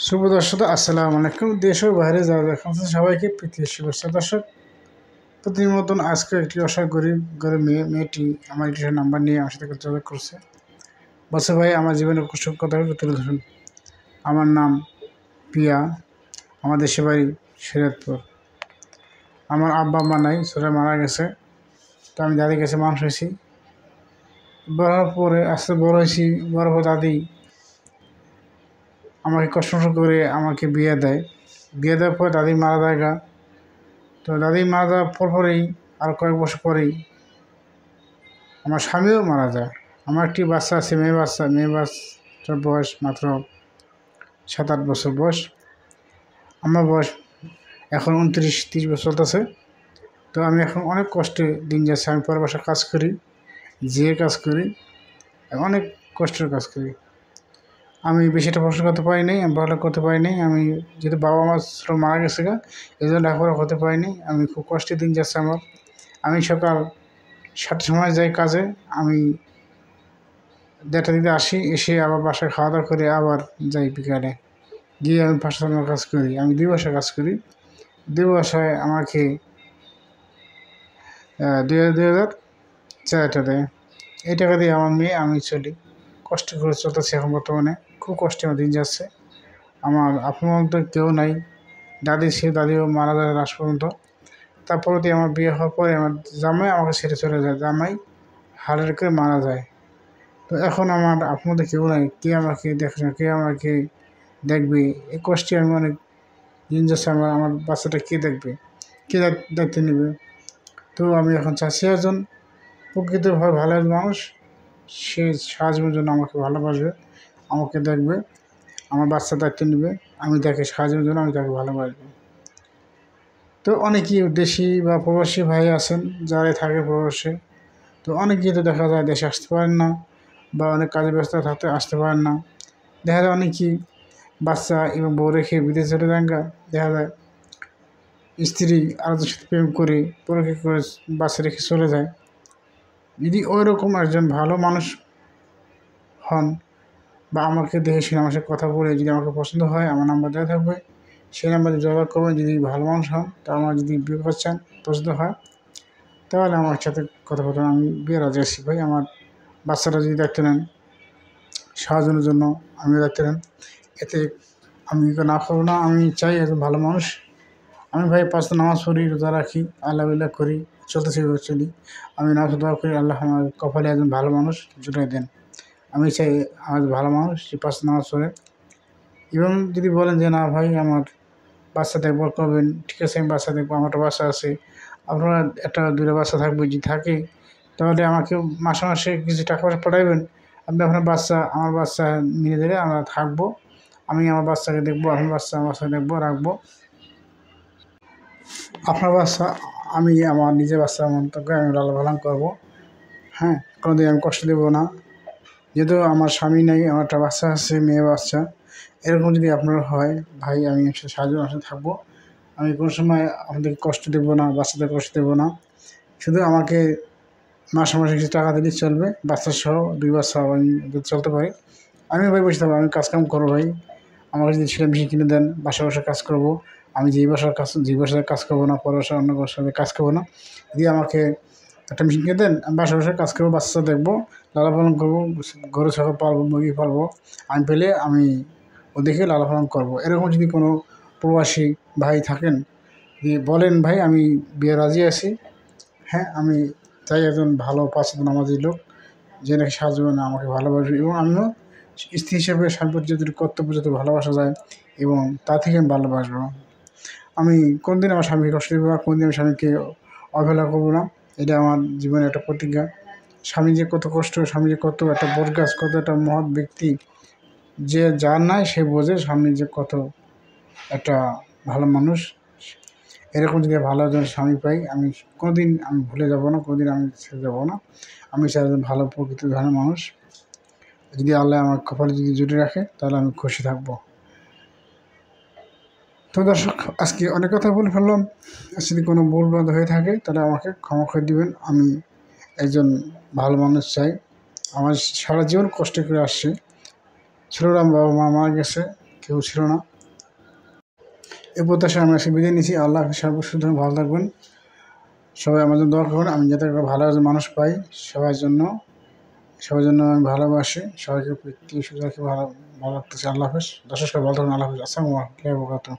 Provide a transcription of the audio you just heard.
শুভ দর্শক আসসালামু আলাইকুম। দেশ ও বাইরে যারা দেখেন সবাইকে প্রীতির শুভেচ্ছা। দর্শক, প্রতিদিন মতন আজকে একটি অসহায় গরিব ঘরের মেয়েটি আমার একটি নাম্বার নিয়ে আমার সাথে যোগাযোগ করছে। বলছে, ভাই আমার জীবনের কষ্ট কথাগুলো তুলে ধরুন। আমার নাম পিয়া, আমার দেশের বাড়ি শরীয়তপুর। আমার আব্বা আম্মা নাই, ছোটো মারা গেছে। তো আমি দাদির কাছে মানুষ হয়েছি। বড় হওয়ার পরে আস্তে বড় হয়েছি, বড় পর দাদি আমাকে কষ্ট করে আমাকে বিয়ে দেয়। বিয়ে দেওয়ার পর দাদি মারা যায়। তো দাদি মারা যাওয়ার পরেই আর কয়েক বছর পরেই আমার স্বামীও মারা যায়। আমার একটি বাচ্চা আছে, মেয়ে বাচ্চার বয়স মাত্র 7-8 বছর বয়স। আমার বয়স এখন 29-30 বছর চলতেছে। তো আমি এখন অনেক কষ্টে দিন যাচ্ছে। আমি পরের বাসায় কাজ করি, কাজ করি, অনেক কষ্টের কাজ করি। আমি বেশি একটা পড়াশোনা করতে পারি নাই, আমি পড়ালেখা করতে পারি নাই। আমি যেহেতু বাবা মা মারা গেছে এই জন্য লেখাপড়া করতে পারি নি। আমি খুব কষ্টে দিন যাচ্ছে আমার। আমি সকাল 7টার সময় যাই কাজে, আমি 1:30 দিকে আসি, এসে আবার বাসায় খাওয়া দাওয়া করে আবার যাই বিকালে গিয়ে আমি 5টা কাজ করি। আমি 2 বাসায় কাজ করি। 2 বাসায় আমাকে 2,000 টাকা দেয়। এই টাকা দিয়ে আমার মেয়ে আমি চলি। কষ্ট করে চলতেছে এখন বর্তমানে। খুব কষ্টে আমার দিন যাচ্ছে। আমার আপন তো কেউ নাই। দাদিও মারা যায় লাস্ট পর্যন্ত। তারপরে আমার বিয়ে হওয়ার পরে আমার জামাই আমাকে ছেড়ে চলে যায়। জামাই হার্ট করে মারা যায়। তো এখন আমার আপনাদের কেউ নাই, কে আমাকে দেখবে, কে আমাকে দেখবে? এই কষ্টে আমি অনেক দিন যাচ্ছে। আমার বাচ্চাটা কে দেখবে, কে দায়িত্ব নেবে? তো আমি এখন চাচ্ছি একজন প্রকৃতভাবে ভালো মানুষ, সে সারা জীবনের জন্য আমাকে ভালোবাসবে, আমাকে দেখবে, আমার বাচ্চার দায়িত্ব নেবে, আমি তাকে সারা জীবনের জন্য আমি তাকে ভালোবাসবো। তো অনেকেই দেশি বা প্রবাসী ভাই আছেন যারা থাকে প্রবাসে। তো অনেকেই তো দেখা যায় দেশে আসতে পারেন না, বা অনেক কাজে ব্যস্ত থাকতে আসতে পারেন না। দেখা যায় অনেকেই বাচ্চা এবং বউ রেখে বিদেশে চলে যান। দেখা যায় স্ত্রী আরেকজনের সাথে প্রেম করে পরকীয়া করে বাচ্চা রেখে চলে যায়। যদি ওই রকম একজন ভালো মানুষ হন বা আমাকে দেখে শুনে আমার সাথে কথা বলে যদি আমাকে পছন্দ হয়, আমার নাম্বার দেওয়া থাকবে, সেই নাম্বারে যোগাযোগ করবেন। যদি ভালো মানুষ হন, তা আমার যদি বিয়ে করছেন পছন্দ হয়, তাহলে আমার সাথে কথা বলবেন। আমি বিয়ে রাজি আছি ভাই। আমার বাচ্চাটা যদি দায়িত্ব নেন, সারাজনের জন্য আমিও দায়িত্ব নেন, এতে আমি না করবো না। আমি চাই একজন ভালো মানুষ। আমি ভাই 5 নামাজ পড়ি, রোজা রাখি, আল্লাহ করি, চলতেছি চলি। আমি নামাজ দোয়া করি, আল্লাহ আমার কপালে একজন ভালো মানুষ জুটাই দেন। আমি চাই আমার ভালো মানুষ যে 5 নামাজ পড়ে। এবং যদি বলেন যে না ভাই আমার বাচ্চা দেখভাল করবেন, ঠিক আছে, আমি বাচ্চা দেখবো, আমার একটা বাচ্চা আছে, আপনারা 1-2টা বাচ্চা থাকবে, যদি থাকে তাহলে আমাকে মাসে মাসে কিছু টাকা পয়সা পাঠাবেন। আপনি আপনার বাচ্চা আমার বাচ্চা মিলে দিলে আমরা থাকবো। আমি আমার বাচ্চাকে দেখবো, আপনার বাচ্চা আমার বাচ্চাকে দেখবো, রাখবো। আপনার বাচ্চা আমি আমার নিজের বাচ্চার মন্তব্য আমি লালন পালন করবো। হ্যাঁ, কোনোদিন আমি কষ্ট দেবো না। যেহেতু আমার স্বামী নেই, আমার একটা বাচ্চা আছে, মেয়ে বাচ্চা। এরকম যদি আপনার হয় ভাই, আমি একসাথে সাহায্য থাকবো। আমি কোনো সময় আপনাদেরকে কষ্ট দেবো না, বাচ্চাদের কষ্ট দেবো না। শুধু আমাকে মাসে মাসে কিছু টাকা দিলেই চলবে। বাচ্চা সহ 2 বাচ্চা আমি চলতে পারি। আমি ভাই বসে থাকবো, আমি কাজকাম করবো ভাই। আমাকে যদি সেলাই মেশিন কিনে দেন, বাসায় কাজ করবো। আমি যেই বাসায় কাজ করবো না, পরের বাসায় অন্য বাসায় কাজ করবো না। যদি আমাকে একটা মেশিন কিনে দেন, আমি বাসায় কাজ করবো, বাচ্চা দেখবো, লালন পালন করবো, গরু ছাগল পালবো, মুরগি পালবো। আমি পেলে আমি ওদেরকে লালন পালন করবো। এরকম যদি কোনো প্রবাসী ভাই থাকেন, যদি বলেন ভাই আমি বিয়ে রাজি আছি। হ্যাঁ, আমি চাই একজন ভালো 5 ওয়াক্ত নামাজি লোক, যে নাকি সারা জীবনে আমাকে ভালোবাসবে, এবং আমিও স্ত্রী হিসেবে স্বামী প্রতি যতটুকু কর্তব্য যত ভালোবাসা যায়, এবং তা থেকে আমি ভালোবাসবো। আমি কোনদিন আমার স্বামীকে কষ্ট দেবো না, কোনদিন আমি স্বামীকে অবহেলা করবো না। এটা আমার জীবনের একটা প্রতিজ্ঞা। স্বামী যে কত কষ্ট, স্বামী যে কত একটা বটগাছ, কত একটা মহৎ ব্যক্তি, যে যার নাই সে বোঝে স্বামী যে কত একটা ভালো মানুষ। এরকম যদি ভালো একজন স্বামী পাই, আমি কোনোদিন আমি ভুলে যাব না, কোনোদিন আমি ছেড়ে যাবো না। আমি চাই একজন ভালো প্রকৃত ধরনের মানুষ। যদি আল্লাহ আমার কপালে যদি জুটে রাখে, তাহলে আমি খুশি থাকবো। তো দর্শক, আজকে অনেক কথা বলে ফেললাম। যদি কোনো ভুলভ্রান্তি হয়ে থাকে তাহলে আমাকে ক্ষমা করে দিবেন। আমি একজন ভালো মানুষ চাই। আমার সারা জীবন কষ্ট করে আসছি। ছোটরা বাবা মা মারা গেছে, কেউ ছিল না। এই প্রত্যাশা আমি আজকে বিদায় নিচ্ছি। আল্লাহ হাফেজ, সবাই সুতরাং ভালো থাকবেন। সবাই আমার জন্য দোয়া করবেন, আমি যাতে একটা ভালো একজন মানুষ পাই। সবার জন্য আমি ভালোবাসি, সবাইকে প্রীতি সুখ রাখি, ভালো রাখতেছি। আল্লাহ হাফেজ। দর্শক সবাই ভালো থাকবেন। আল্লাহ হাফেজ। আসসালামু আলাইকুম ওয়া রাহমাতুল্লাহ।